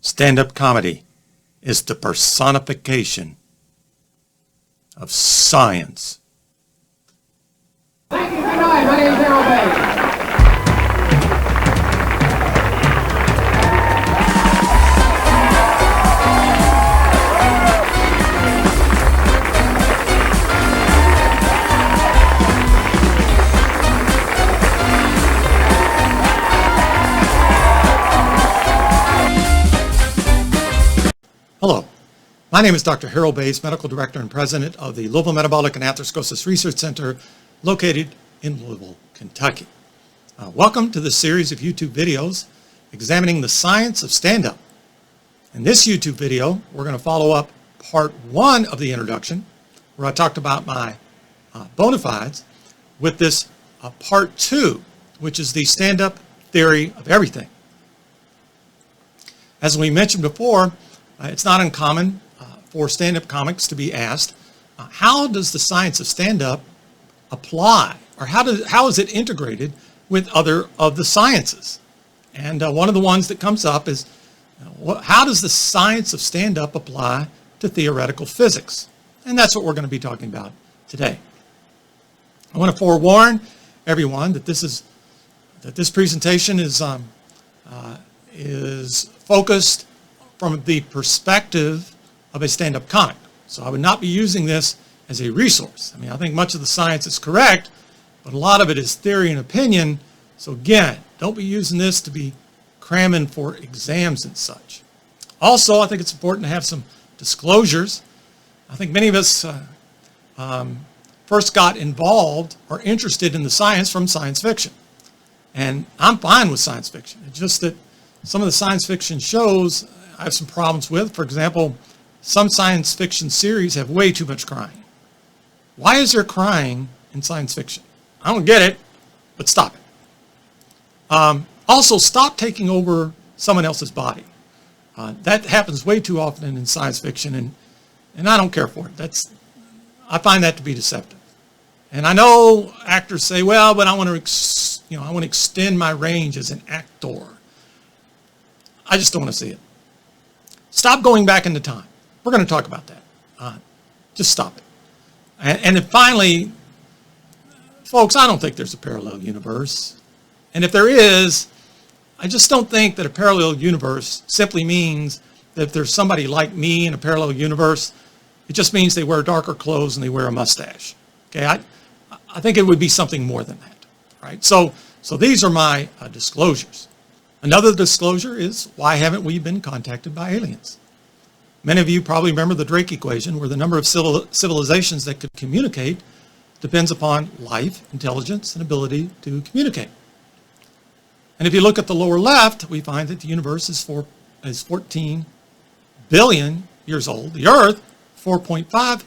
Stand-up comedy is the personification of science. Thank you. Good night. My name is Harold Bates. Hello, my name is Dr. Harold Bates, Medical Director and President of the Louisville Metabolic and Atherosclerosis Research Center located in Louisville, Kentucky. Welcome to this series of YouTube videos examining the science of stand-up. In this YouTube video, we're going to follow up part one of the introduction, where I talked about my bona fides, with this part two, which is the stand-up theory of everything. As we mentioned before, it's not uncommon for stand-up comics to be asked, how does the science of stand-up apply, or how is it integrated with other of the sciences? And one of the ones that comes up is, how does the science of stand-up apply to theoretical physics? And that's what we're going to be talking about today. I want to forewarn everyone that this presentation is focused from the perspective of a stand-up comic. So I would not be using this as a resource. I mean, I think much of the science is correct, but a lot of it is theory and opinion. So again, don't be using this to be cramming for exams and such. Also, I think it's important to have some disclosures. I think many of us first got involved or interested in the science from science fiction. And I'm fine with science fiction. It's just that some of the science fiction shows I have some problems with. For example, some science fiction series have way too much crying. Why is there crying in science fiction? I don't get it, but stop it. Also, stop taking over someone else's body. That happens way too often in science fiction, and I don't care for it. I find that to be deceptive. And I know actors say, well, but I want to extend my range as an actor. I just don't want to see it. Stop going back into time. We're going to talk about that. Just stop it. And then finally, folks, I don't think there's a parallel universe. And if there is, I just don't think that a parallel universe simply means that if there's somebody like me in a parallel universe, it just means they wear darker clothes and they wear a mustache. Okay, I think it would be something more than that. Right? So these are my disclosures. Another disclosure is, why haven't we been contacted by aliens? Many of you probably remember the Drake equation, where the number of civilizations that could communicate depends upon life, intelligence, and ability to communicate. And if you look at the lower left, we find that the universe is 14 billion years old. The Earth, 4.5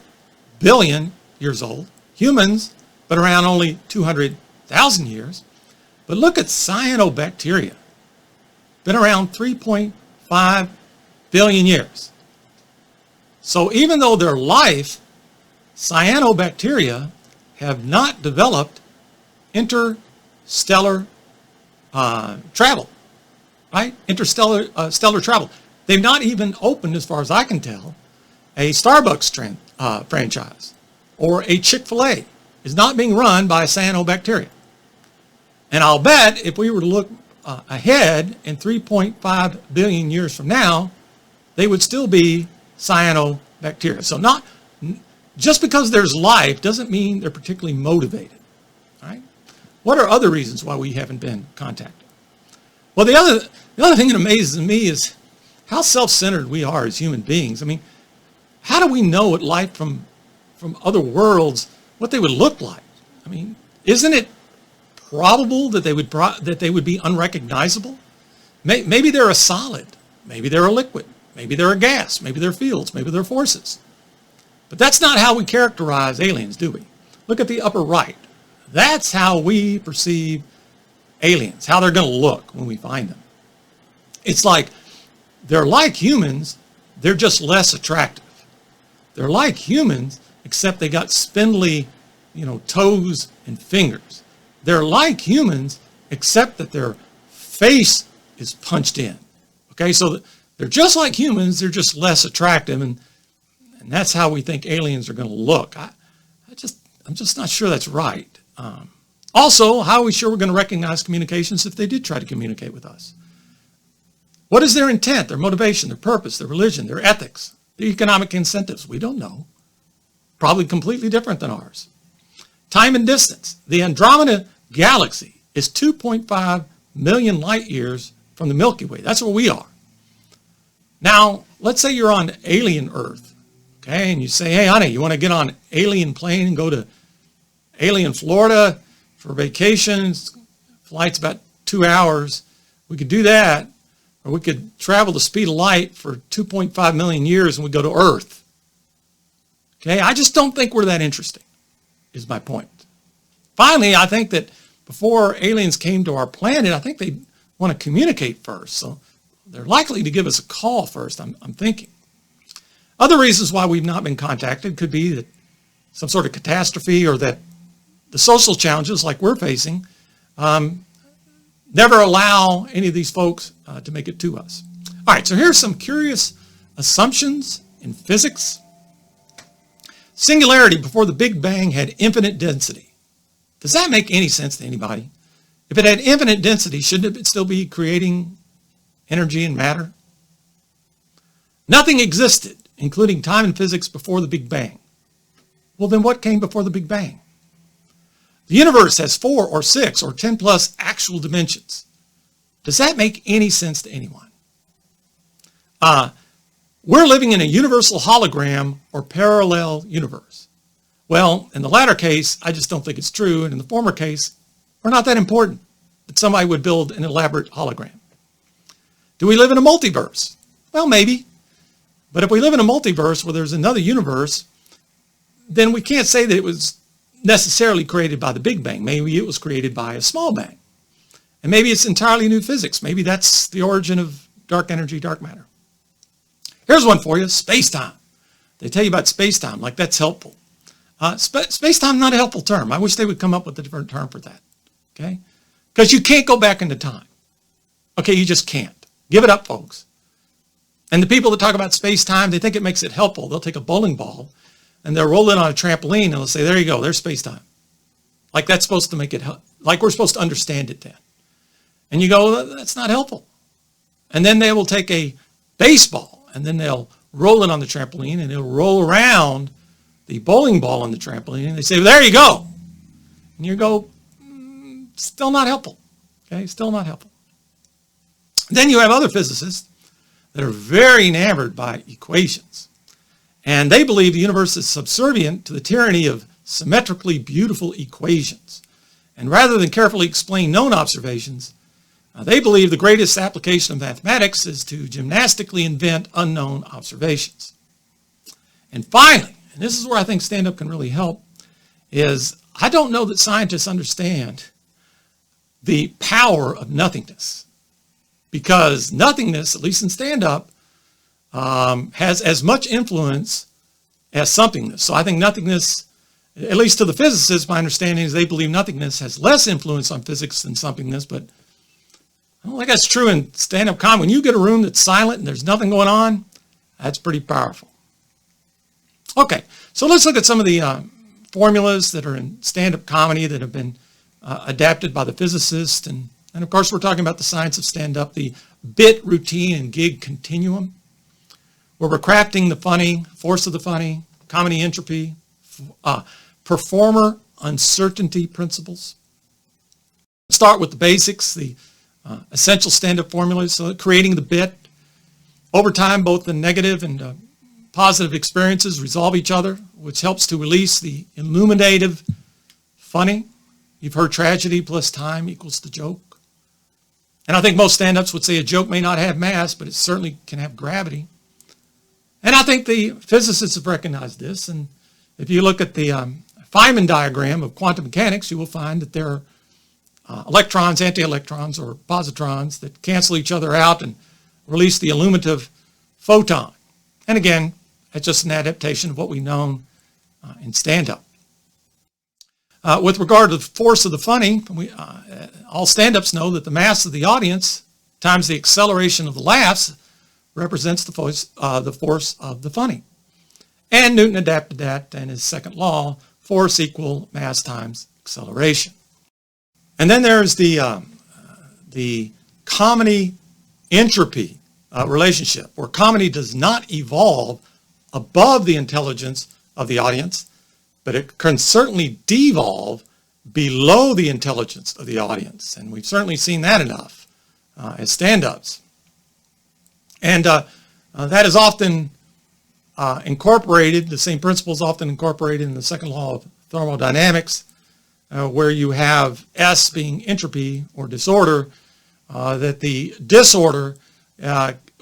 billion years old. Humans, but around only 200,000 years. But look at cyanobacteria. Been around 3.5 billion years. So even though they're life, cyanobacteria have not developed interstellar travel, right? Stellar travel. They've not even opened, as far as I can tell, a Starbucks franchise, or a Chick-fil-A is not being run by cyanobacteria. And I'll bet if we were to look ahead in 3.5 billion years from now, they would still be cyanobacteria. So not just because there's life doesn't mean they're particularly motivated. Right? What are other reasons why we haven't been contacted? Well, the other thing that amazes me is how self-centered we are as human beings. I mean, how do we know what life from other worlds, what they would look like? I mean, isn't it probable that they would be unrecognizable? Maybe they're a solid, maybe they're a liquid, maybe they're a gas, maybe they're fields, maybe they're forces. But that's not how we characterize aliens, do we? Look at the upper right. That's how we perceive aliens, how they're going to look when we find them. It's like they're like humans, they're just less attractive. They're like humans, except they got spindly, toes and fingers. They're like humans, except that their face is punched in. Okay, so They're just like humans, they're just less attractive, and that's how we think aliens are going to look. I'm just not sure that's right. Also, how are we sure we're going to recognize communications if they did try to communicate with us? What is their intent, their motivation, their purpose, their religion, their ethics, their economic incentives? We don't know. Probably completely different than ours. Time and distance. The Andromeda galaxy is 2.5 million light years from the Milky Way. That's where we are. Now, let's say you're on alien Earth, okay, and you say, hey, honey, you want to get on alien plane and go to alien Florida for vacation? Flight's about 2 hours. We could do that, or we could travel the speed of light for 2.5 million years and we go to Earth. Okay, I just don't think we're that interesting, is my point. Finally, I think that before aliens came to our planet, I think they want to communicate first. So they're likely to give us a call first, I'm thinking. Other reasons why we've not been contacted could be that some sort of catastrophe, or that the social challenges like we're facing never allow any of these folks to make it to us. All right, so here's some curious assumptions in physics. Singularity before the Big Bang had infinite density. Does that make any sense to anybody? If it had infinite density, shouldn't it still be creating energy and matter? Nothing existed, including time and physics, before the Big Bang. Well, then what came before the Big Bang? The universe has 4 or 6 or 10 plus actual dimensions. Does that make any sense to anyone? We're living in a universal hologram or parallel universe. Well, in the latter case, I just don't think it's true. And in the former case, we're not that important that somebody would build an elaborate hologram. Do we live in a multiverse? Well, maybe. But if we live in a multiverse where there's another universe, then we can't say that it was necessarily created by the Big Bang. Maybe it was created by a small bang. And maybe it's entirely new physics. Maybe that's the origin of dark energy, dark matter. Here's one for you, space-time. They tell you about space-time, like that's helpful. Space-time is not a helpful term. I wish they would come up with a different term for that, okay? Because you can't go back into time. Okay, you just can't. Give it up, folks. And the people that talk about space-time, they think it makes it helpful. They'll take a bowling ball and they'll roll it on a trampoline and they'll say, there you go, there's space-time. Like that's supposed to make it, like we're supposed to understand it then. And you go, that's not helpful. And then they will take a baseball and then they'll roll it on the trampoline and it'll roll around the bowling ball on the trampoline and they say, well, there you go. And you go, still not helpful. Okay, still not helpful. Then you have other physicists that are very enamored by equations. And they believe the universe is subservient to the tyranny of symmetrically beautiful equations. And rather than carefully explain known observations, they believe the greatest application of mathematics is to gymnastically invent unknown observations. And finally, and this is where I think stand-up can really help, is I don't know that scientists understand the power of nothingness. Because nothingness, at least in stand-up, has as much influence as somethingness. So I think nothingness, at least to the physicists, my understanding is they believe nothingness has less influence on physics than somethingness, but I don't think that's true in stand-up comedy. When you get a room that's silent and there's nothing going on, that's pretty powerful. Okay, so let's look at some of the formulas that are in stand-up comedy that have been adapted by the physicist. And of course, we're talking about the science of stand-up, the bit, routine, and gig continuum, where we're crafting the funny, force of the funny, comedy entropy, performer uncertainty principles. Start with the basics, the essential stand-up formulas, so creating the bit. Over time, both the negative and positive experiences resolve each other, which helps to release the illuminative funny. You've heard tragedy plus time equals the joke. And I think most stand-ups would say a joke may not have mass, but it certainly can have gravity. And I think the physicists have recognized this. And if you look at the Feynman diagram of quantum mechanics, you will find that there are electrons, anti-electrons, or positrons that cancel each other out and release the illuminative photon. And again, it's just an adaptation of what we've known in stand-up. With regard to the force of the funny, all stand-ups know that the mass of the audience times the acceleration of the laughs represents the force of the funny. And Newton adapted that in his second law, force equal mass times acceleration. And then there's the comedy entropy relationship, where comedy does not evolve above the intelligence of the audience, but it can certainly devolve below the intelligence of the audience. And we've certainly seen that enough as stand-ups. And that is often incorporated, the same principle is often incorporated in the second law of thermodynamics, where you have S being entropy or disorder, that the disorder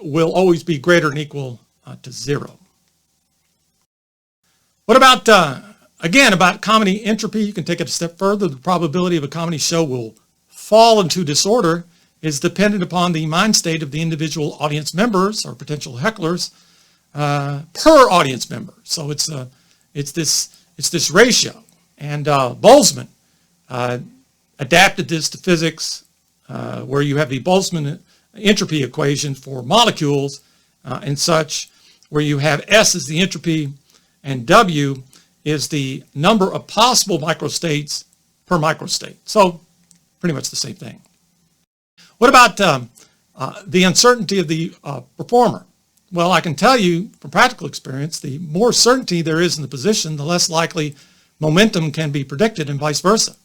will always be greater than equal to zero. What about, again, about comedy entropy? You can take it a step further. The probability of a comedy show will fall into disorder is dependent upon the mind state of the individual audience members or potential hecklers per audience member. So it's this ratio. And Boltzmann adapted this to physics, where you have the Boltzmann entropy equation for molecules and such, where you have S as the entropy and W is the number of possible microstates per microstate. So pretty much the same thing. What about the uncertainty of the performer? Well, I can tell you from practical experience, the more certainty there is in the position, the less likely momentum can be predicted and vice versa.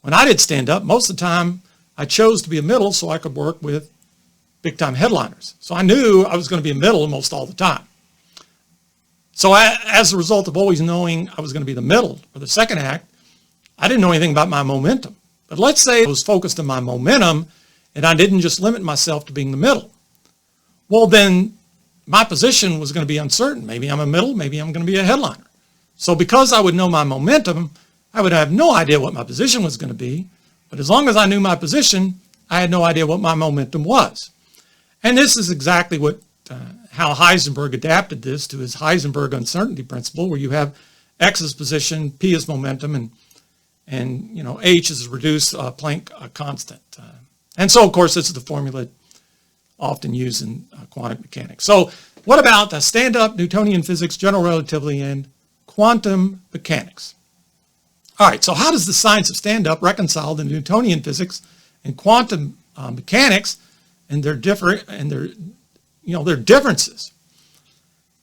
When I did stand-up, most of the time I chose to be a middle so I could work with big-time headliners. So I knew I was going to be a middle almost all the time. So as a result of always knowing I was going to be the middle for the second act, I didn't know anything about my momentum. But let's say I was focused on my momentum and I didn't just limit myself to being the middle. Well, then my position was going to be uncertain. Maybe I'm a middle, maybe I'm going to be a headliner. So because I would know my momentum, I would have no idea what my position was going to be. But as long as I knew my position, I had no idea what my momentum was. And this is exactly what how Heisenberg adapted this to his Heisenberg uncertainty principle, where you have X's position, P is momentum, and you know H is a reduced Planck constant. And so, of course, this is the formula often used in quantum mechanics. So what about the stand-up, Newtonian physics, general relativity, and quantum mechanics? All right, so how does the science of stand-up reconcile the Newtonian physics and quantum mechanics and their differences?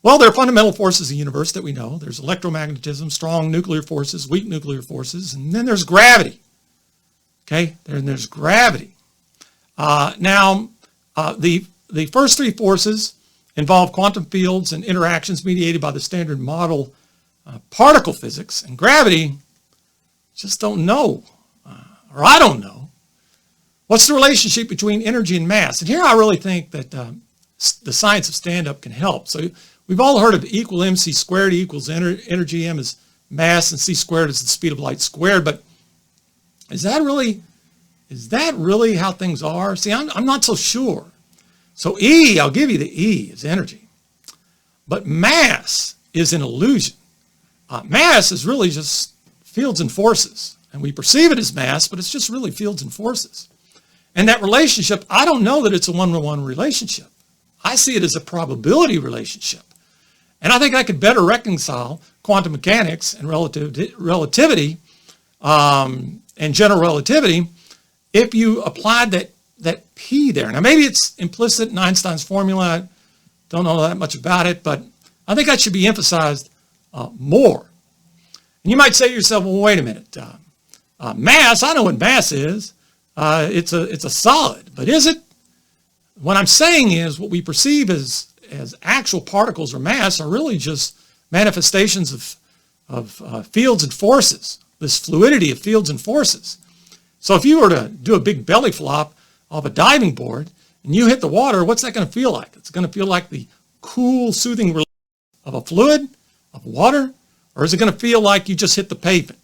Well, there are fundamental forces in the universe that we know. There's electromagnetism, strong nuclear forces, weak nuclear forces, and then there's gravity. Okay, there's gravity. The first three forces involve quantum fields and interactions mediated by the standard model particle physics, and gravity just don't know, or I don't know. What's the relationship between energy and mass? And here I really think that the science of stand-up can help. So we've all heard of equal mc squared, E equals energy, m is mass, and c squared is the speed of light squared. But is that really how things are? See, I'm not so sure. So E, I'll give you the E, is energy. But mass is an illusion. Mass is really just fields and forces. And we perceive it as mass, but it's just really fields and forces. And that relationship, I don't know that it's a one-to-one relationship. I see it as a probability relationship. And I think I could better reconcile quantum mechanics and relativity and general relativity if you applied that P there. Now, maybe it's implicit in Einstein's formula. I don't know that much about it, but I think that should be emphasized more. And you might say to yourself, well, wait a minute. Mass, I know what mass is. It's a solid, but is it? What I'm saying is what we perceive as actual particles or mass are really just manifestations of fields and forces, this fluidity of fields and forces. So if you were to do a big belly flop off a diving board and you hit the water, what's that going to feel like? It's going to feel like the cool, soothing release of a fluid, of water, or is it going to feel like you just hit the pavement?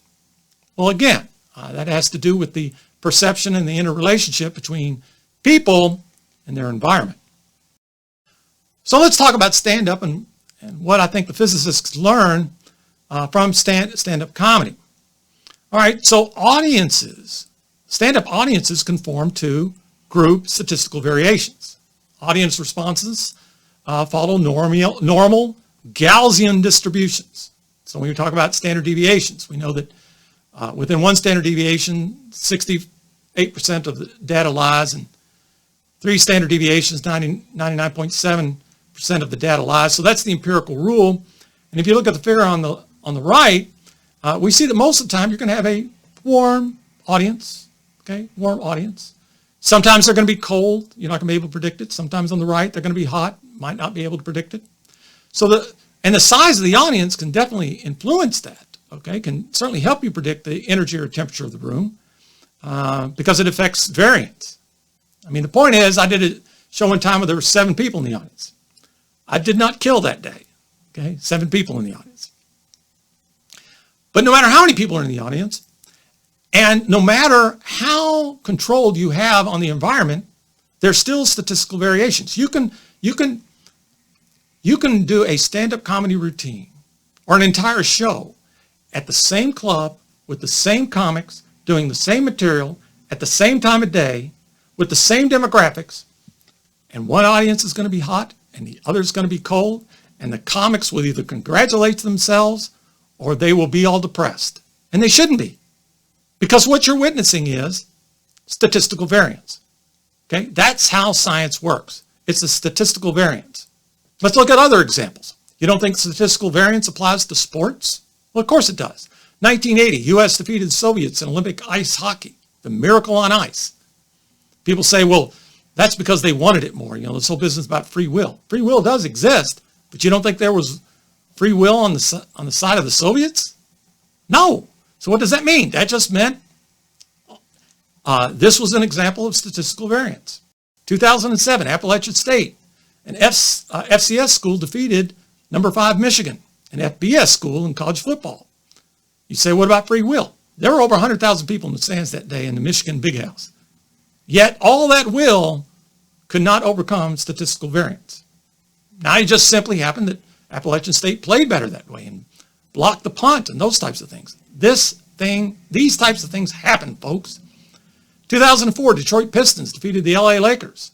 Well, again, that has to do with the perception and the interrelationship between people and their environment. So let's talk about stand-up and what I think the physicists learn from stand-up comedy. All right, so stand-up audiences conform to group statistical variations. Audience responses follow normal Gaussian distributions. So when we talk about standard deviations, we know that within one standard deviation, 68% of the data lies, and 3 standard deviations, 99.7% of the data lies. So that's the empirical rule. And if you look at the figure on the right, we see that most of the time you're going to have a warm audience, okay, warm audience. Sometimes they're going to be cold. You're not going to be able to predict it. Sometimes on the right, they're going to be hot. Might not be able to predict it. So the size of the audience can definitely influence that, okay, can certainly help you predict the energy or temperature of the room because it affects variance. I mean, the point is, I did a show one time where there were 7 people in the audience. I did not kill that day, okay, 7 people in the audience. But no matter how many people are in the audience, and no matter how controlled you have on the environment, there's still statistical variations. You can do a stand-up comedy routine or an entire show at the same club with the same comics, doing the same material at the same time of day with the same demographics, and one audience is going to be hot and the other is going to be cold, and the comics will either congratulate themselves or they will be all depressed. And they shouldn't be, because what you're witnessing is statistical variance. Okay, that's how science works. It's a statistical variance. Let's look at other examples. You don't think statistical variance applies to sports? Well, of course it does. 1980, U.S. defeated the Soviets in Olympic ice hockey, the miracle on ice. People say, well, that's because they wanted it more. You know, this whole business about free will. Free will does exist, but you don't think there was free will on the side of the Soviets? No. So what does that mean? That just meant this was an example of statistical variance. 2007, Appalachian State, an FCS school defeated number 5 Michigan, an FBS school in college football. You say, what about free will? There were over 100,000 people in the stands that day in the Michigan Big House. Yet all that will could not overcome statistical variance. Now it just simply happened that Appalachian State played better that way and blocked the punt and those types of things. These types of things happen, folks. 2004, Detroit Pistons defeated the LA Lakers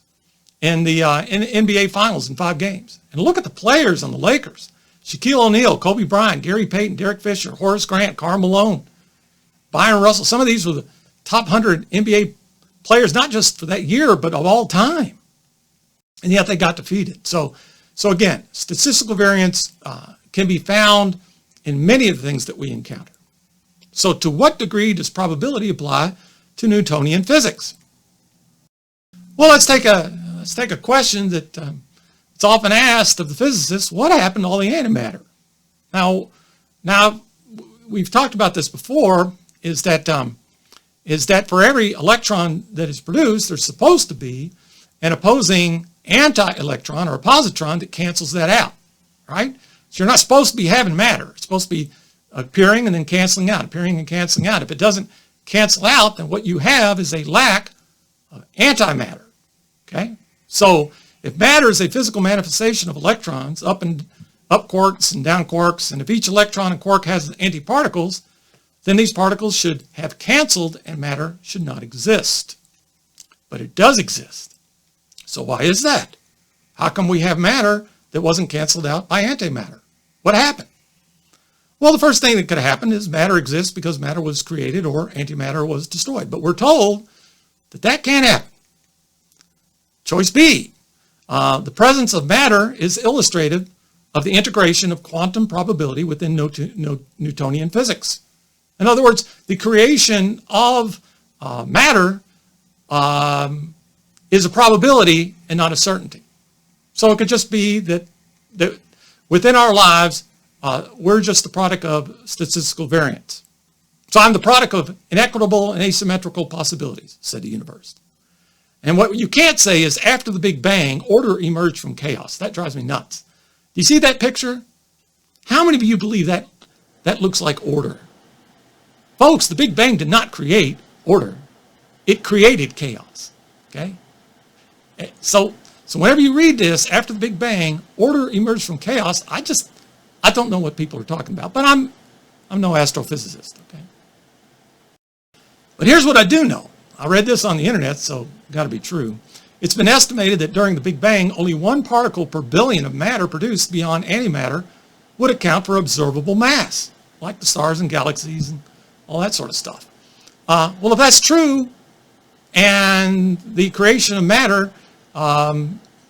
in the NBA Finals in 5 games. And look at the players on the Lakers. Shaquille O'Neal, Kobe Bryant, Gary Payton, Derek Fisher, Horace Grant, Karl Malone, Byron Russell. Some of these were the top 100 NBA players, not just for that year, but of all time. And yet they got defeated. So again, statistical variance can be found in many of the things that we encounter. So to what degree does probability apply to Newtonian physics? Well, let's take a question that it's often asked of the physicists: what happened to all the antimatter? Now we've talked about this before. Is that for every electron that is produced, there's supposed to be an opposing anti-electron or a positron that cancels that out, right? So you're not supposed to be having matter. It's supposed to be appearing and then canceling out, appearing and canceling out. If it doesn't cancel out, then what you have is a lack of antimatter, okay? So if matter is a physical manifestation of electrons, up quarks and down quarks, and if each electron and quark has antiparticles, then these particles should have canceled and matter should not exist. But it does exist. So why is that? How come we have matter that wasn't canceled out by antimatter? What happened? Well, the first thing that could happen is matter exists because matter was created or antimatter was destroyed. But we're told that that can't happen. Choice B, the presence of matter is illustrative of the integration of quantum probability within Newtonian physics. In other words, the creation of matter is a probability and not a certainty. So it could just be that within our lives, we're just the product of statistical variance. So I'm the product of inequitable and asymmetrical possibilities, said the universe. And what you can't say is after the Big Bang, order emerged from chaos. That drives me nuts. Do you see that picture? How many of you believe that looks like order? Folks, the Big Bang did not create order. It created chaos, okay? So whenever you read this, after the Big Bang, order emerged from chaos, I don't know what people are talking about, but I'm no astrophysicist, okay? But here's what I do know. I read this on the internet, so got to be true, It's been estimated that during the Big Bang, only 1 particle per billion of matter produced beyond antimatter would account for observable mass, like the stars and galaxies and all that sort of stuff. Well, if that's true, and the creation of matter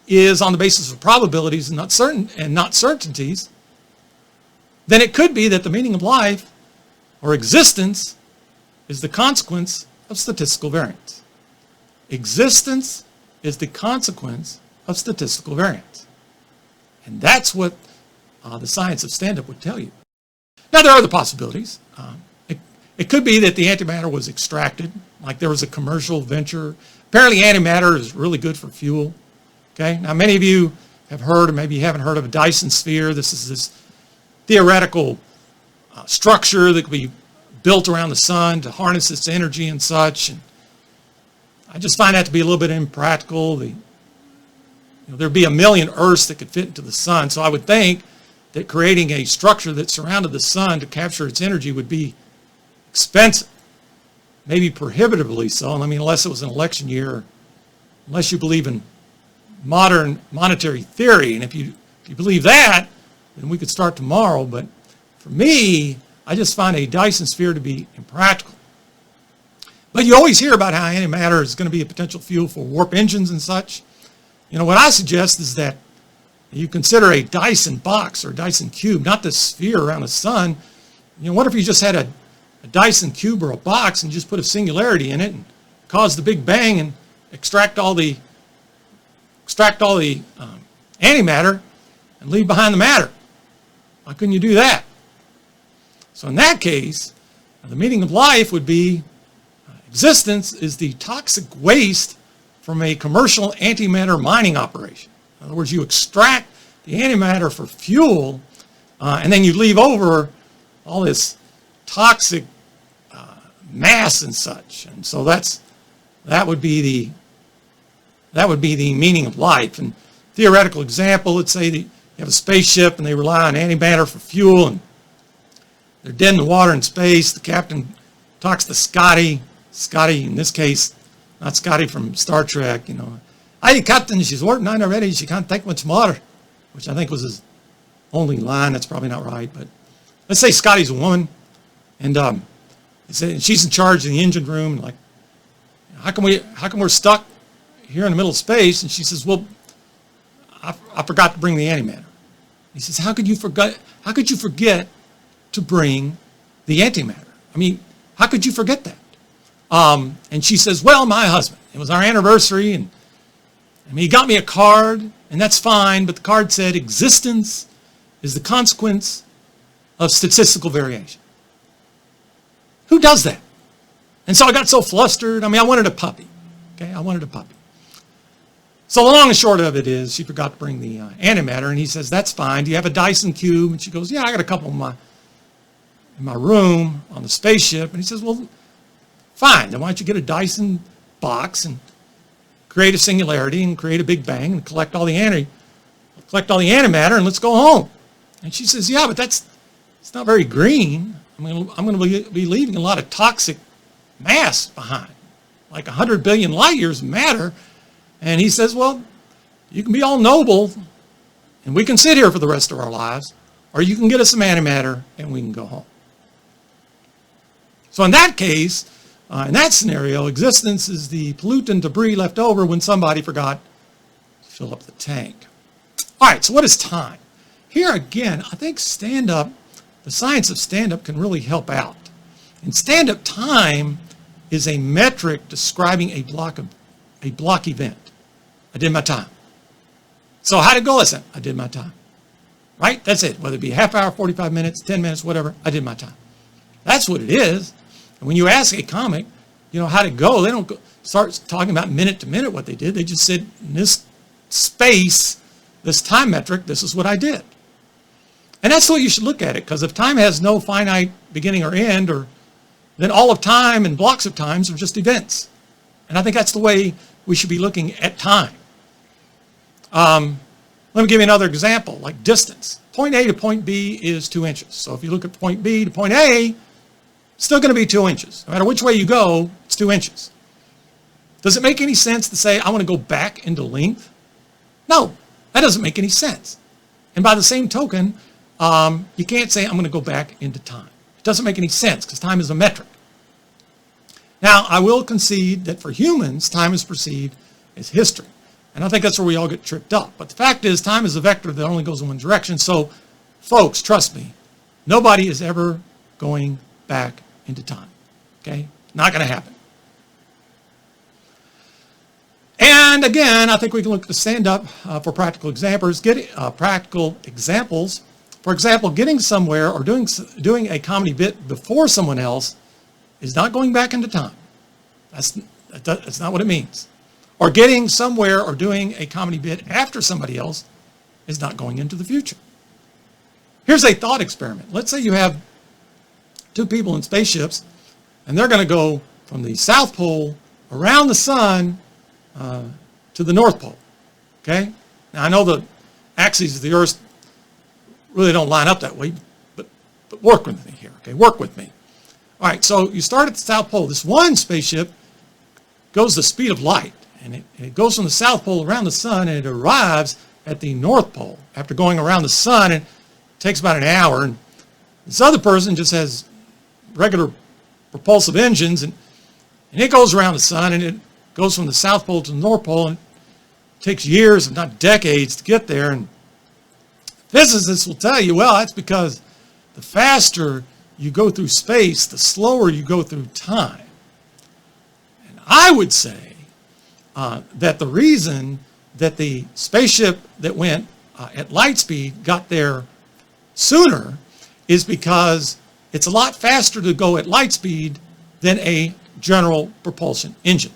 is on the basis of probabilities and not certainties, then it could be that the meaning of life or existence is the consequence of statistical variance. Existence is the consequence of statistical variance. And that's what the science of stand-up would tell you. Now, there are other possibilities. It could be that the antimatter was extracted, like there was a commercial venture. Apparently, antimatter is really good for fuel. Okay. Now, many of you have heard, or maybe you haven't heard of a Dyson sphere. This is this theoretical structure that could be built around the sun to harness its energy and such. And I just find that to be a little bit impractical. There'd be 1 million Earths that could fit into the sun. So I would think that creating a structure that surrounded the sun to capture its energy would be expensive, maybe prohibitively so. I mean, unless it was an election year, unless you believe in modern monetary theory. And if you believe that, then we could start tomorrow. But for me, I just find a Dyson sphere to be impractical. But you always hear about how antimatter is going to be a potential fuel for warp engines and such. What I suggest is that you consider a Dyson box or a Dyson cube, not the sphere around the sun. What if you just had a Dyson cube or a box and just put a singularity in it and cause the Big Bang and extract all the antimatter and leave behind the matter? Why couldn't you do that? So in that case, the meaning of life would be existence is the toxic waste from a commercial antimatter mining operation. In other words, you extract the antimatter for fuel, and then you leave over all this toxic mass and such. And so that would be the meaning of life. And theoretical example, let's say that you have a spaceship and they rely on antimatter for fuel, and they're dead in the water in space. The captain talks to Scotty, in this case, not Scotty from Star Trek, Hey, Captain, she's working on already. She can't take much water, which I think was his only line. That's probably not right. But let's say Scotty's a woman, and she's in charge of the engine room. And like, how come we're stuck here in the middle of space? And she says, well, I forgot to bring the antimatter. He says, how could you forget to bring the antimatter? I mean, how could you forget that? And she says, well, my husband, it was our anniversary, and he got me a card, and that's fine, but the card said existence is the consequence of statistical variation. Who does that? And so I got so flustered. I wanted a puppy. Okay, I wanted a puppy. So the long and short of it is she forgot to bring the antimatter, and he says, that's fine. Do you have a Dyson cube? And she goes, yeah, I got a couple in my room on the spaceship. And he says, well, fine. Then why don't you get a Dyson box and create a singularity and create a Big Bang and collect all the antimatter, and let's go home. And she says, yeah, but it's not very green. I'm going to be leaving a lot of toxic mass behind, like 100 billion light years of matter. And he says, well, you can be all noble, and we can sit here for the rest of our lives, or you can get us some antimatter, and we can go home. So in that case, in that scenario, existence is the pollutant debris left over when somebody forgot to fill up the tank. All right, so what is time? Here again, I think stand-up, the science of stand-up can really help out. In stand-up, time is a metric describing a block event. I did my time. So how'd it go? Listen, I did my time. Right? That's it. Whether it be a half hour, 45 minutes, 10 minutes, whatever, I did my time. That's what it is. And when you ask a comic, how'd it go? They don't start talking about minute to minute what they did. They just said, in this space, this time metric, this is what I did. And that's the way you should look at it, because if time has no finite beginning or end, then all of time and blocks of times are just events. And I think that's the way we should be looking at time. Let me give you another example, like distance. Point A to point B is 2 inches. So if you look at point B to point A, it's still going to be 2 inches. No matter which way you go, it's 2 inches. Does it make any sense to say, I want to go back into length? No, that doesn't make any sense. And by the same token, you can't say, I'm going to go back into time. It doesn't make any sense because time is a metric. Now, I will concede that for humans, time is perceived as history. And I think that's where we all get tripped up. But the fact is, time is a vector that only goes in one direction. So, folks, trust me, nobody is ever going back into time. Okay? Not going to happen. And again, I think we can look at the stand-up for practical examples. Practical examples. For example, getting somewhere or doing a comedy bit before someone else is not going back into time. That's not what it means. Or getting somewhere or doing a comedy bit after somebody else is not going into the future. Here's a thought experiment. Let's say you have two people in spaceships, and they're going to go from the South Pole around the sun to the North Pole. Okay? Now, I know the axes of the Earth really don't line up that way, but work with me here. Okay? Work with me. All right, so you start at the South Pole. This one spaceship goes the speed of light, and it goes from the South Pole around the sun, and it arrives at the North Pole after going around the sun, and it takes about an hour. And this other person just has regular propulsive engines, and it goes around the sun, and it goes from the South Pole to the North Pole, and it takes years, if not decades, to get there. And physicists will tell you, well, that's because the faster you go through space, the slower you go through time. And I would say that the reason that the spaceship that went at light speed got there sooner is because it's a lot faster to go at light speed than a general propulsion engine.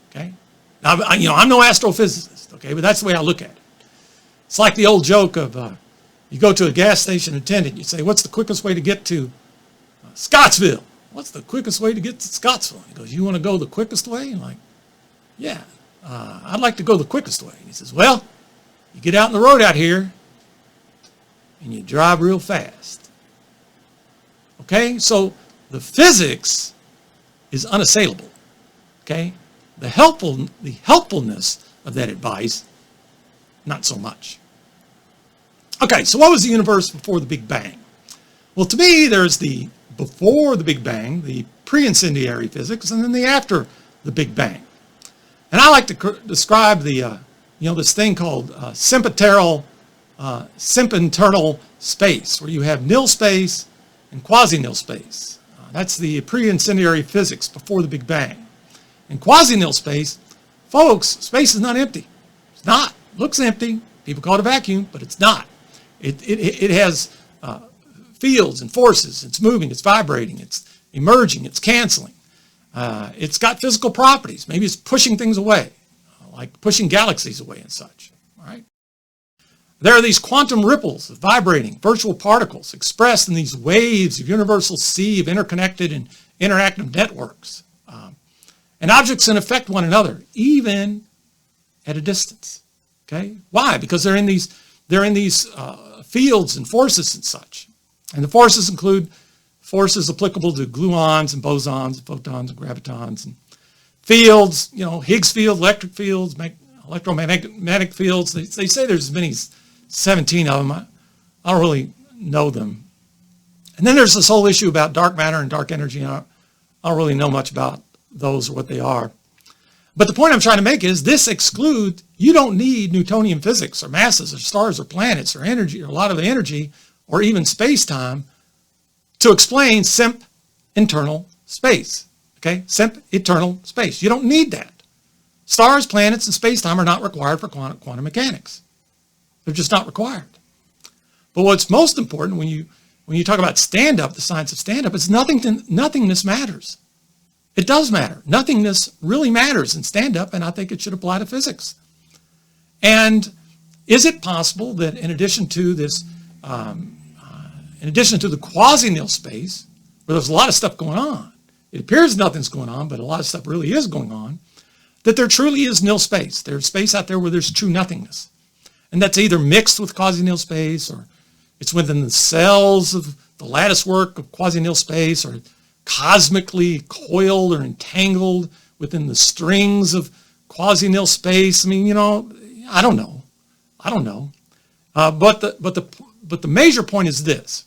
Okay? Now, I'm no astrophysicist, okay, but that's the way I look at it. It's like the old joke of you go to a gas station attendant, you say, what's the quickest way to get to Scottsville? What's the quickest way to get to Scottsville? He goes, you want to go the quickest way? I'm like, yeah, I'd like to go the quickest way. And he says, well, you get out on the road out here and you drive real fast. Okay, so the physics is unassailable. Okay, the helpfulness of that advice, not so much. Okay, so what was the universe before the Big Bang? Well, to me, there's the before the Big Bang, the pre-incendiary physics, and then the after the Big Bang. And I like to describe the, this thing called sempiternal space, where you have nil space and quasinil space. That's the pre-incendiary physics before the Big Bang. In quasinil space, folks, space is not empty. It's not. Looks empty. People call it a vacuum, but it's not. It has fields and forces. It's moving. It's vibrating. It's emerging. It's canceling. It's got physical properties. Maybe it's pushing things away, like pushing galaxies away and such. All right. There are these quantum ripples of vibrating virtual particles expressed in these waves of universal sea of interconnected and interactive networks. And objects can affect one another, even at a distance. Okay? Why? Because they're in these fields and forces and such. And the forces include forces applicable to gluons and bosons and photons and gravitons and fields, Higgs field, electric fields, electromagnetic fields. They say there's as many as 17 of them. I don't really know them. And then there's this whole issue about dark matter and dark energy. I don't really know much about those or what they are. But the point I'm trying to make is this excludes, you don't need Newtonian physics or masses or stars or planets or energy or a lot of energy or even space-time to explain sempiternal space. Okay? Sempiternal space. You don't need that. Stars, planets, and space-time are not required for quantum mechanics. They're just not required. But what's most important when you talk about stand-up, the science of stand-up, is nothingness matters. It does matter. Nothingness really matters in stand-up, and I think it should apply to physics. And is it possible that in addition to this, in addition to the quasinil space, where there's a lot of stuff going on, it appears nothing's going on, but a lot of stuff really is going on, that there truly is nil space. There's space out there where there's true nothingness. And that's either mixed with quasinil space, or it's within the cells of the lattice work of quasinil space, or cosmically coiled or entangled within the strings of quasinil space. I mean, I don't know. But the major point is this.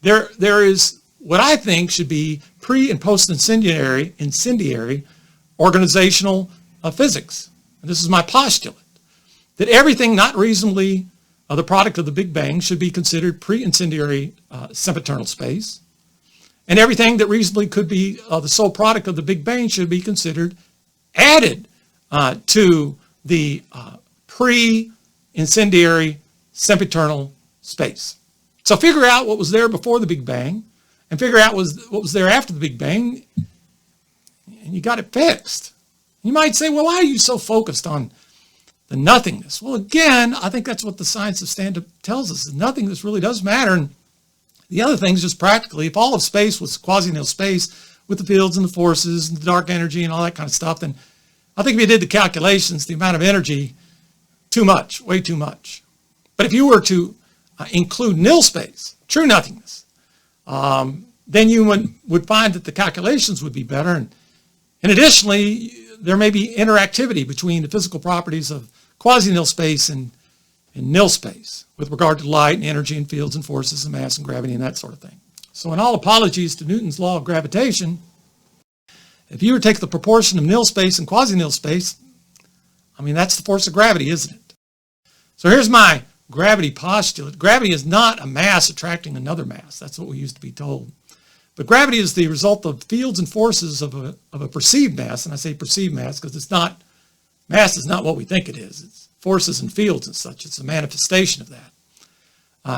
There is what I think should be pre- and post-incendiary organizational physics. And this is my postulate, that everything not reasonably the product of the Big Bang should be considered pre-incendiary sempiternal space, and everything that reasonably could be the sole product of the Big Bang should be considered added to the pre-incendiary sempiternal space. So figure out what was there before the Big Bang and figure out what was there after the Big Bang, and you got it fixed. You might say, well, why are you so focused on the nothingness? Well, again, I think that's what the science of Standup tells us. Nothingness really does matter. And the other things, just practically, if all of space was quasinil space with the fields and the forces and the dark energy and all that kind of stuff, then I think if you did the calculations, the amount of energy, too much, way too much. But if you were to include nil space, true nothingness, then you would find that the calculations would be better. And additionally, there may be interactivity between the physical properties of quasi-nil space and nil space with regard to light and energy and fields and forces and mass and gravity and that sort of thing. So in all apologies to Newton's law of gravitation, if you were to take the proportion of nil space and quasi-nil space, I mean, that's the force of gravity, isn't it? So here's my gravity postulate. Gravity is not a mass attracting another mass. That's what we used to be told. But gravity is the result of fields and forces of a perceived mass, and I say perceived mass because mass is not what we think it is. It's forces and fields and such. It's a manifestation of that.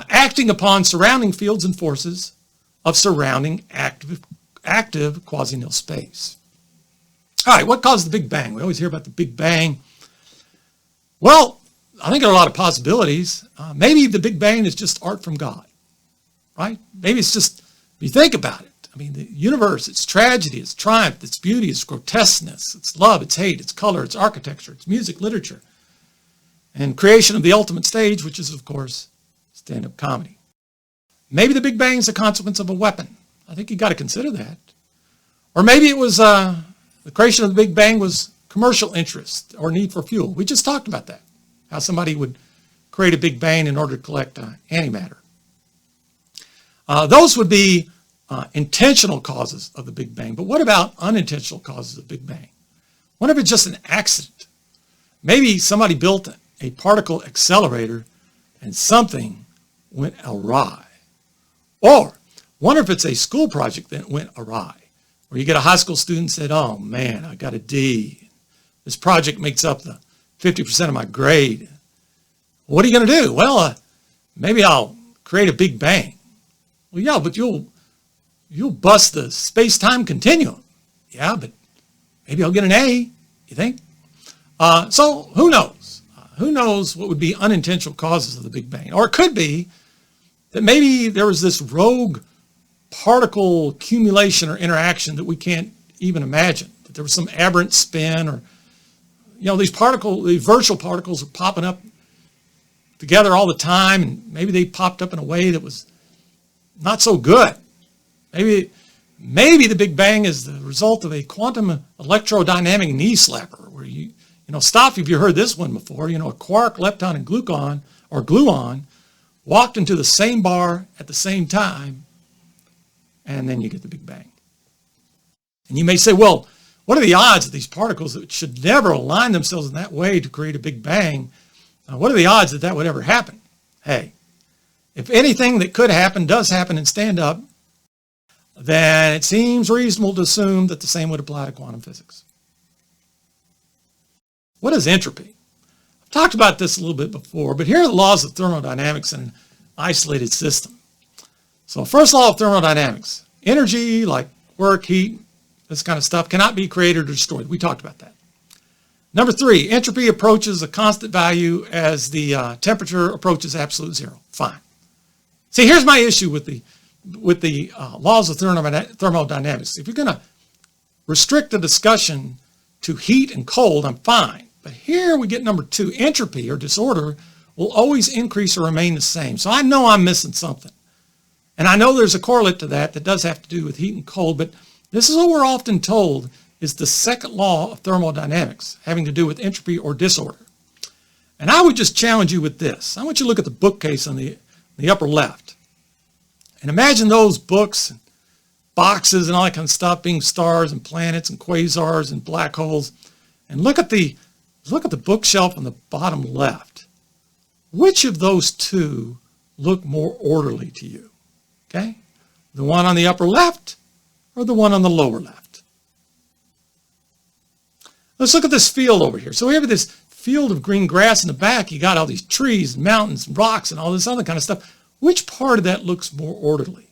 Acting upon surrounding fields and forces of surrounding active quasi-nil space. All right, what caused the Big Bang? We always hear about the Big Bang. Well, I think there are a lot of possibilities. Maybe the Big Bang is just art from God, right? Maybe it's just, if you think about it, I mean, the universe, its tragedy, its triumph, its beauty, its grotesqueness, its love, its hate, its color, its architecture, its music, literature, and creation of the ultimate stage, which is, of course, stand-up comedy. Maybe the Big Bang is a consequence of a weapon. I think you got to consider that. Or maybe it was the creation of the Big Bang was commercial interest or need for fuel. We just talked about that, how somebody would create a Big Bang in order to collect antimatter. Those would be intentional causes of the Big Bang. But what about unintentional causes of the Big Bang? What if it's just an accident? Maybe somebody built a particle accelerator and something went awry. Or wonder if it's a school project that went awry, where you get a high school student and said, oh man, I got a D. This project makes up the 50% of my grade. What are you going to do? Well, maybe I'll create a Big Bang. Well, yeah, but you'll bust the space-time continuum. Yeah, but maybe I'll get an A, you think? So who knows? Who knows what would be unintentional causes of the Big Bang? Or it could be that maybe there was this rogue particle accumulation or interaction that we can't even imagine. That there was some aberrant spin, or these virtual particles are popping up together all the time, and maybe they popped up in a way that was not so good. Maybe the Big Bang is the result of a quantum electrodynamic knee slapper, where stop if you've heard this one before. A quark, lepton, and gluon walked into the same bar at the same time, and then you get the Big Bang. And you may say, well, what are the odds that these particles that should never align themselves in that way to create a Big Bang, what are the odds that would ever happen? Hey, if anything that could happen does happen in stand-up, then it seems reasonable to assume that the same would apply to quantum physics. What is entropy? I've talked about this a little bit before, but here are the laws of thermodynamics in an isolated system. So first law of thermodynamics, energy like work, heat, this kind of stuff cannot be created or destroyed. We talked about that. Number 3, entropy approaches a constant value as the temperature approaches absolute zero. Fine. See, here's my issue with the laws of thermodynamics. If you're going to restrict the discussion to heat and cold, I'm fine. But here we get number 2, entropy or disorder will always increase or remain the same. So I know I'm missing something. And I know there's a correlate to that does have to do with heat and cold, but this is what we're often told is the second law of thermodynamics, having to do with entropy or disorder. And I would just challenge you with this. I want you to look at the bookcase on the upper left. And imagine those books and boxes and all that kind of stuff being stars and planets and quasars and black holes. And look at the bookshelf on the bottom left. Which of those two look more orderly to you? Okay? The one on the upper left or the one on the lower left? Let's look at this field over here. So we have this field of green grass in the back. You got all these trees and mountains and rocks and all this other kind of stuff. Which part of that looks more orderly?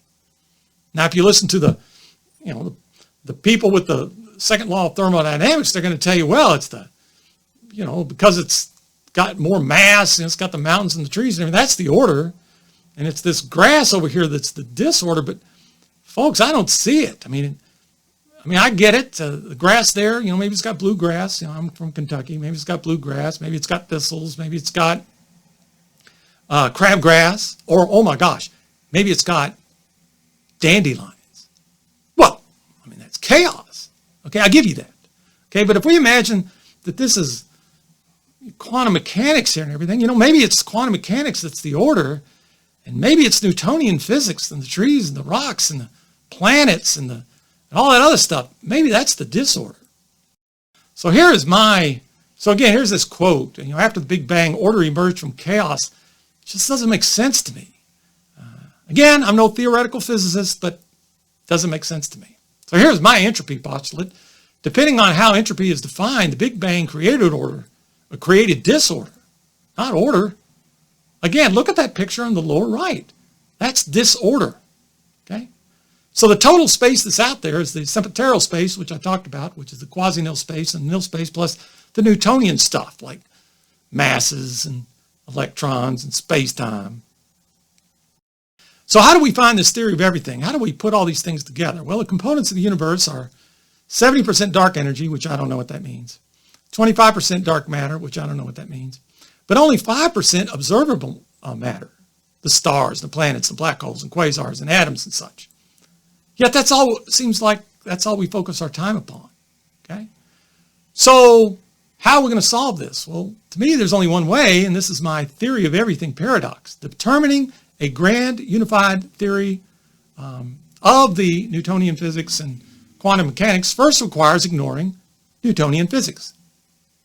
Now, if you listen to the people with the second law of thermodynamics, they're going to tell you, well, it's because it's got more mass and it's got the mountains and the trees and everything, that's the order. And it's this grass over here that's the disorder. But folks, I don't see it. I mean, I get it. The grass there, maybe it's got blue grass. I'm from Kentucky. Maybe it's got blue grass. Maybe it's got thistles. Maybe it's got crabgrass. Or, oh my gosh, maybe it's got dandelions. Well, that's chaos. Okay, I give you that. Okay, but if we imagine that this is quantum mechanics here and everything, maybe it's quantum mechanics that's the order, and maybe it's Newtonian physics and the trees and the rocks and the planets and all that other stuff. Maybe that's the disorder. So here's this quote. After the Big Bang, order emerged from chaos. It just doesn't make sense to me. Again, I'm no theoretical physicist, but it doesn't make sense to me. So here's my entropy postulate. Depending on how entropy is defined, the Big Bang created order, or created disorder, not order. Again, look at that picture on the lower right. That's disorder. Okay? So the total space that's out there is the sempiternal space, which I talked about, which is the quasinil space and nil space, plus the Newtonian stuff like masses and electrons and space-time. So how do we find this theory of everything? How do we put all these things together? Well, the components of the universe are 70% dark energy, which I don't know what that means. 25% dark matter, which I don't know what that means. But only 5% observable matter. The stars, the planets, the black holes, and quasars, and atoms and such. Yet seems like that's all we focus our time upon. Okay? So how are we going to solve this? Well, to me, there's only one way, and this is my theory of everything paradox. Determining a grand unified theory of the Newtonian physics and quantum mechanics first requires ignoring Newtonian physics.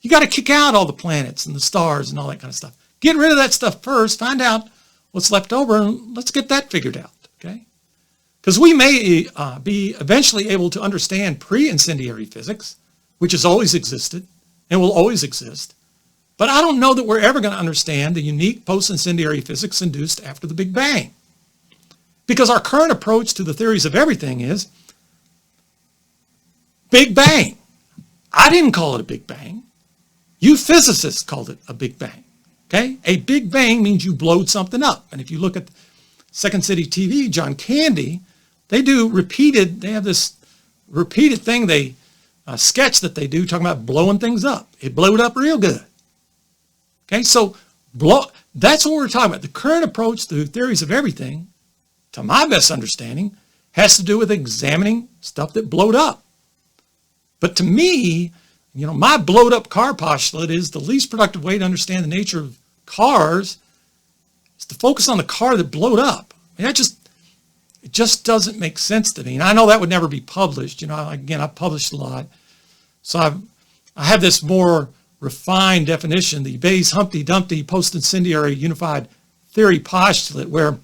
You got to kick out all the planets and the stars and all that kind of stuff. Get rid of that stuff first, find out what's left over, and let's get that figured out, okay? Because we may be eventually able to understand pre-incendiary physics, which has always existed and will always exist. But I don't know that we're ever going to understand the unique post-incendiary physics induced after the Big Bang. Because our current approach to the theories of everything is Big Bang. I didn't call it a Big Bang. You physicists called it a Big Bang. Okay? A Big Bang means you blowed something up. And if you look at Second City TV, John Candy, they have this repeated thing, sketch that they do talking about blowing things up. It blowed up real good. Okay, so that's what we're talking about. The current approach to theories of everything, to my best understanding, has to do with examining stuff that blowed up. But to me, my blowed up car postulate is the least productive way to understand the nature of cars is to focus on the car that blowed up. It just doesn't make sense to me. And I know that would never be published. Again, I've published a lot. So I have this more refined definition, the Bayes Humpty Dumpty post-incendiary unified theory postulate, where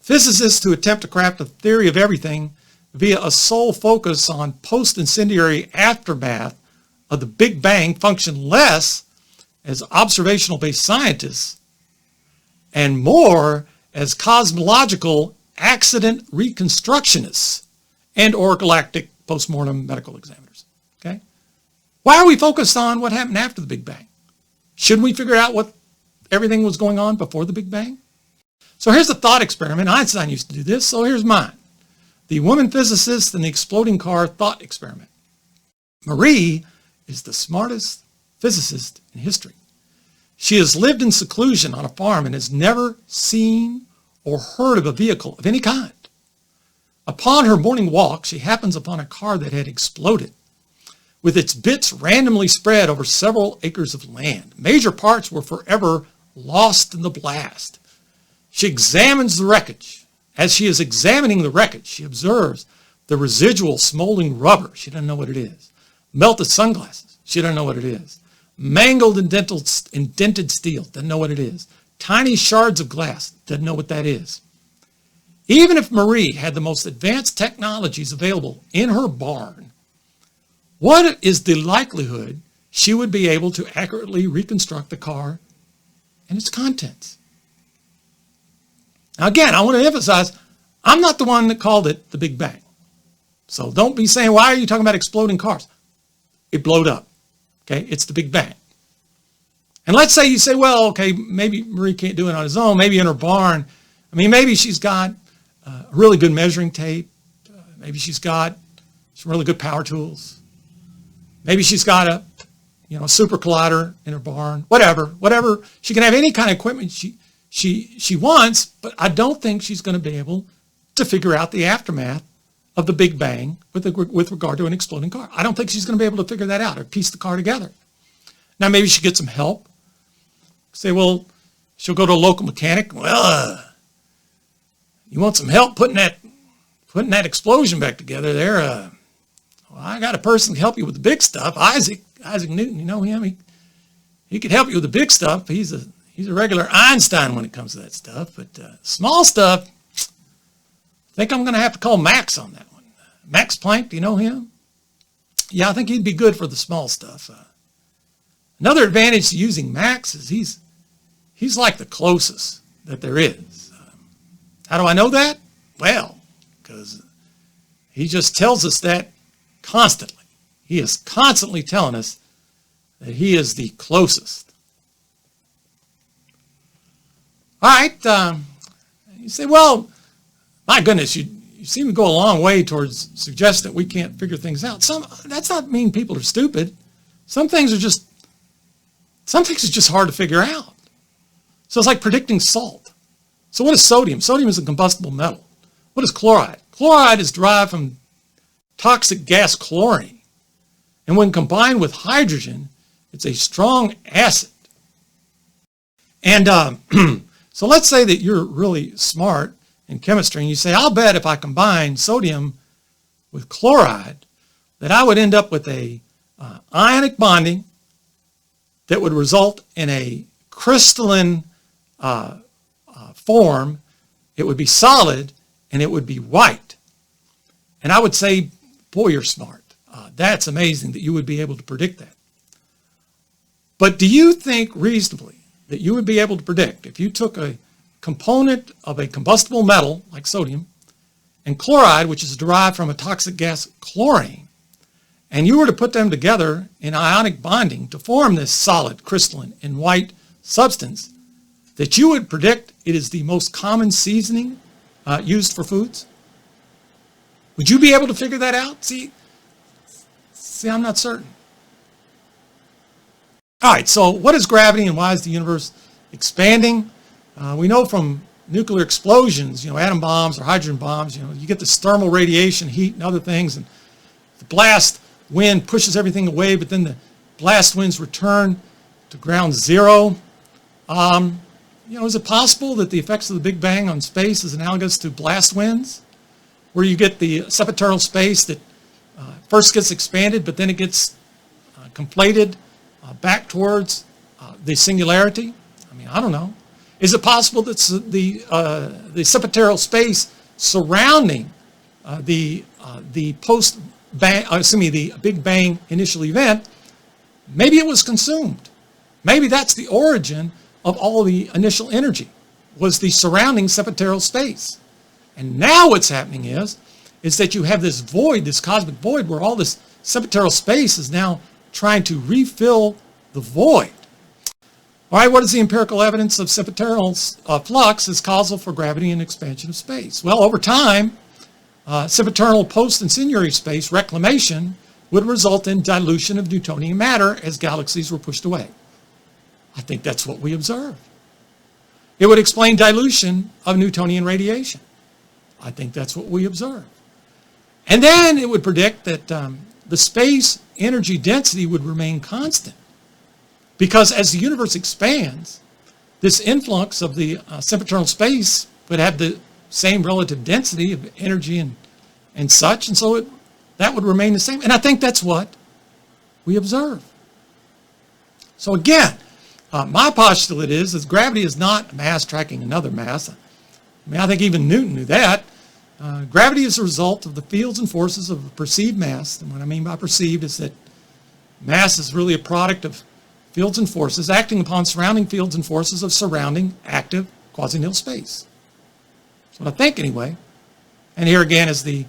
physicists who attempt to craft a theory of everything via a sole focus on post-incendiary aftermath of the Big Bang function less as observational-based scientists and more as cosmological accident reconstructionists and or galactic postmortem medical examiners. Okay? Why are we focused on what happened after the Big Bang? Shouldn't we figure out what everything was going on before the Big Bang? So here's a thought experiment. Einstein used to do this, so here's mine. The woman physicist and the exploding car thought experiment. Marie is the smartest physicist in history. She has lived in seclusion on a farm and has never seen or heard of a vehicle of any kind. Upon her morning walk, she happens upon a car that had exploded. with its bits randomly spread over several acres of land. Major parts were forever lost in the blast. She examines the wreckage. As she is examining the wreckage, she observes the residual smoldering rubber. She doesn't know what it is. Melted sunglasses. She doesn't know what it is. Mangled indented steel. Doesn't know what it is. Tiny shards of glass. Doesn't know what that is. Even if Marie had the most advanced technologies available in her barn, what is the likelihood she would be able to accurately reconstruct the car and its contents? Now again, I want to emphasize, I'm not the one that called it the Big Bang. So don't be saying, why are you talking about exploding cars? It blowed up. Okay, it's the Big Bang. And let's say you say, well, okay, maybe Marie can't do it on his own. Maybe in her barn. I mean, maybe she's got a really good measuring tape. Maybe she's got some really good power tools. Maybe she's got a super collider in her barn. Whatever. She can have any kind of equipment she wants, but I don't think she's going to be able to figure out the aftermath of the Big Bang with regard to an exploding car. I don't think she's going to be able to figure that out or piece the car together. Now, maybe she gets some help. Say, well, she'll go to a local mechanic. Well, you want some help putting that explosion back together there? Well, I got a person to help you with the big stuff. Isaac Newton, you know him. He could help you with the big stuff. He's a regular Einstein when it comes to that stuff. But small stuff, I think I'm going to have to call Max on that one. Max Planck, do you know him? Yeah, I think he'd be good for the small stuff. Another advantage to using Max is he's like the closest that there is. How do I know that? Well, because he just tells us that constantly. He is constantly telling us that he is the closest. All right, you say, well, my goodness, you seem to go a long way towards suggesting that we can't figure things out. That's not mean people are stupid. Some things are just hard to figure out. So it's like predicting salt. So what is sodium? Sodium is a combustible metal. What is chloride? Chloride is derived from toxic gas chlorine. And when combined with hydrogen, it's a strong acid. And so let's say that you're really smart in chemistry and you say, I'll bet if I combine sodium with chloride that I would end up with a ionic bonding that would result in a crystalline form. It would be solid and it would be white. And I would say, boy, you're smart. That's amazing that you would be able to predict that. But do you think reasonably that you would be able to predict if you took a component of a combustible metal like sodium and chloride, which is derived from a toxic gas chlorine, and you were to put them together in ionic bonding to form this solid, crystalline, and white substance, that you would predict it is the most common seasoning used for foods? Would you be able to figure that out? See, I'm not certain. All right, so what is gravity and why is the universe expanding? We know from nuclear explosions, atom bombs or hydrogen bombs, you get this thermal radiation, heat, and other things, and the blast wind pushes everything away, but then the blast winds return to ground zero. Is it possible that the effects of the Big Bang on space is analogous to blast winds, where you get the sempiternal space that first gets expanded, but then it gets conflated back towards the singularity? I mean, I don't know. Is it possible that the sempiternal space surrounding the Big Bang initial event, maybe it was consumed? Maybe that's the origin of all the initial energy, was the surrounding sempiternal space. And now what's happening is that you have this void, this cosmic void, where all this sempiternal space is now trying to refill the void. All right, what is the empirical evidence of sempiternal flux as causal for gravity and expansion of space? Well, over time, sempiternal post-incendiary space reclamation would result in dilution of Newtonian matter as galaxies were pushed away. I think that's what we observe. It would explain dilution of Newtonian radiation. I think that's what we observe. And then it would predict that the space energy density would remain constant. Because as the universe expands, this influx of the sempiternal space would have the same relative density of energy and such, and so that would remain the same. And I think that's what we observe. So again, my postulate is that gravity is not a mass tracking another mass. I mean, I think even Newton knew that. Gravity is a result of the fields and forces of a perceived mass. And what I mean by perceived is that mass is really a product of fields and forces acting upon surrounding fields and forces of surrounding active quasinil space. That's what I think anyway. And here again is the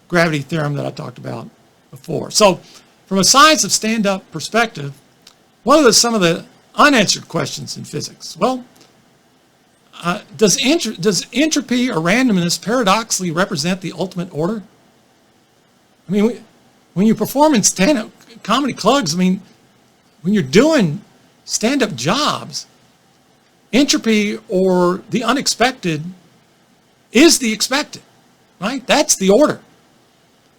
gravity theorem that I talked about before. So from a science of stand-up perspective, what are some of the unanswered questions in physics? Well, does entropy or randomness paradoxically represent the ultimate order? I mean, when you perform in stand-up comedy clubs, I mean, when you're doing stand-up jobs, entropy or the unexpected is the expected, right? That's the order.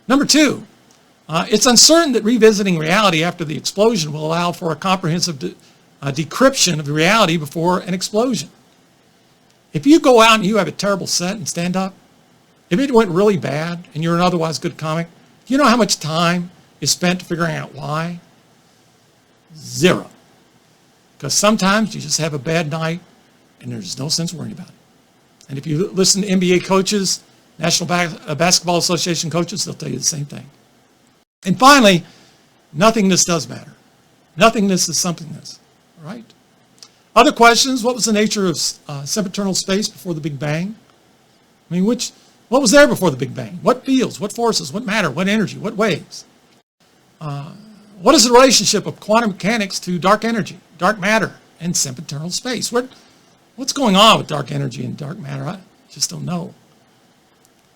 Number two, it's uncertain that revisiting reality after the explosion will allow for a comprehensive decryption of the reality before an explosion. If you go out and you have a terrible set and stand up, if it went really bad and you're an otherwise good comic, do you know how much time is spent figuring out why? Zero. Because sometimes you just have a bad night and there's no sense worrying about it. And if you listen to NBA coaches, National Basketball Association coaches, they'll tell you the same thing. And finally, nothingness does matter. Nothingness is somethingness, right? Other questions: what was the nature of sempiternal space before the Big Bang? I mean, what was there before the Big Bang? What fields, what forces, what matter, what energy, what waves? What is the relationship of quantum mechanics to dark energy, dark matter, and sempiternal space? What's going on with dark energy and dark matter? I just don't know.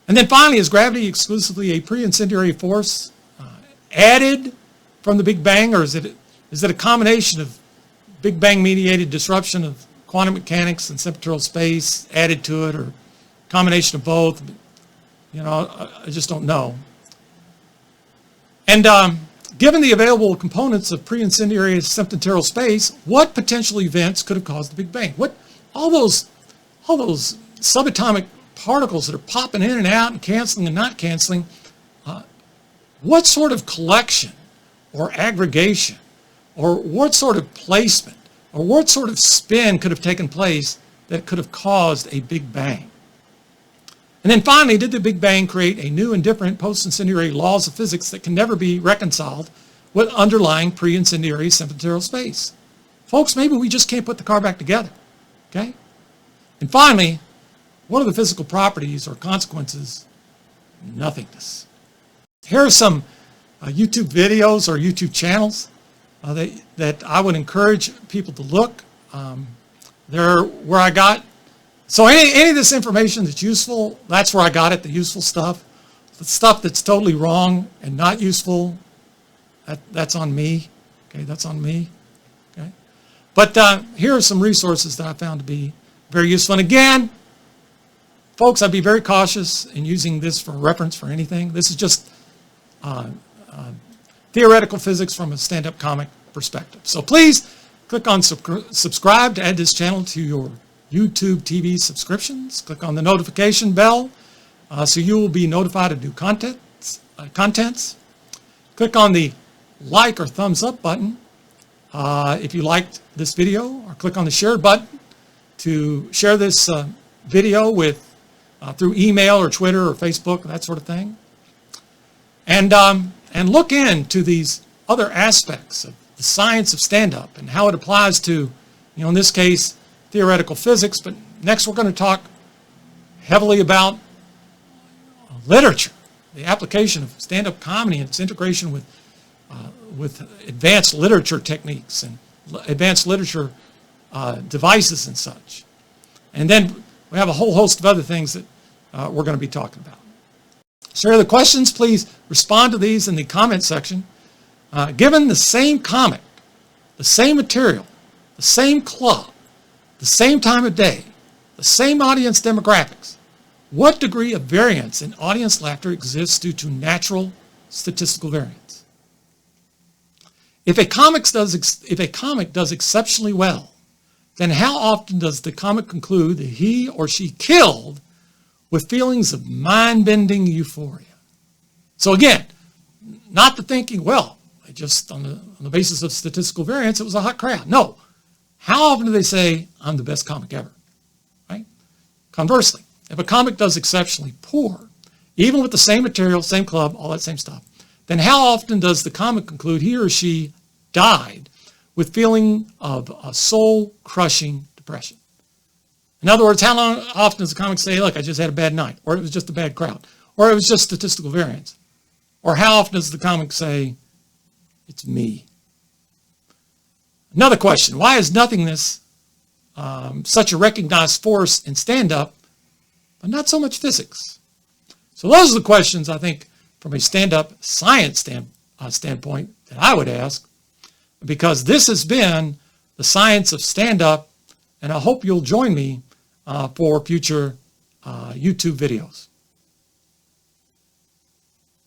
And then finally, is gravity exclusively a pre-incendiary force added from the Big Bang, or is it a combination of Big Bang mediated disruption of quantum mechanics and sempiternal space added to it, or a combination of both? You know, I just don't know. And given the available components of pre-incendiary sempiternal space, what potential events could have caused the Big Bang? All those subatomic particles that are popping in and out and canceling and not canceling, what sort of collection or aggregation or what sort of placement or what sort of spin could have taken place that could have caused a Big Bang? And then finally, did the Big Bang create a new and different post-incendiary laws of physics that can never be reconciled with underlying pre-incendiary sempiternal space? Folks, maybe we just can't put the car back together, okay? And finally, what are the physical properties or consequences? Nothingness. Here are some YouTube videos or YouTube channels that I would encourage people to look. They're where I got. So any of this information that's useful, that's where I got it, the useful stuff. The stuff that's totally wrong and not useful, that's on me. Okay, that's on me. Okay. But here are some resources that I found to be very useful. And again, folks, I'd be very cautious in using this for reference for anything. This is just theoretical physics from a stand-up comic perspective. So please click on subscribe to add this channel to your YouTube TV subscriptions. Click on the notification bell so you will be notified of new contents. Click on the like or thumbs up button if you liked this video, or click on the share button to share this video with through email or Twitter or Facebook, that sort of thing. And look into these other aspects of the science of stand-up and how it applies to, in this case, theoretical physics. But next we're going to talk heavily about literature, the application of stand-up comedy and its integration with advanced literature techniques and advanced literature devices and such. And then we have a whole host of other things that we're going to be talking about. So here are the questions. Please respond to these in the comment section. Given the same comic, the same material, the same club, the same time of day, the same audience demographics, what degree of variance in audience laughter exists due to natural statistical variance. If a comic does exceptionally well, then how often does the comic conclude that he or she killed with feelings of mind-bending euphoria? So again, not the thinking, well, just on the basis of statistical variance, it was a hot crowd. No. How often do they say, I'm the best comic ever? Right? Conversely, if a comic does exceptionally poor, even with the same material, same club, all that same stuff, then how often does the comic conclude he or she died with feeling of a soul-crushing depression? In other words, often does the comic say, look, I just had a bad night, or it was just a bad crowd, or it was just statistical variance? Or how often does the comic say, it's me? Another question, why is nothingness such a recognized force in stand-up, but not so much physics? So those are the questions, I think, from a stand-up science standpoint that I would ask, because this has been the science of stand-up, and I hope you'll join me for future YouTube videos.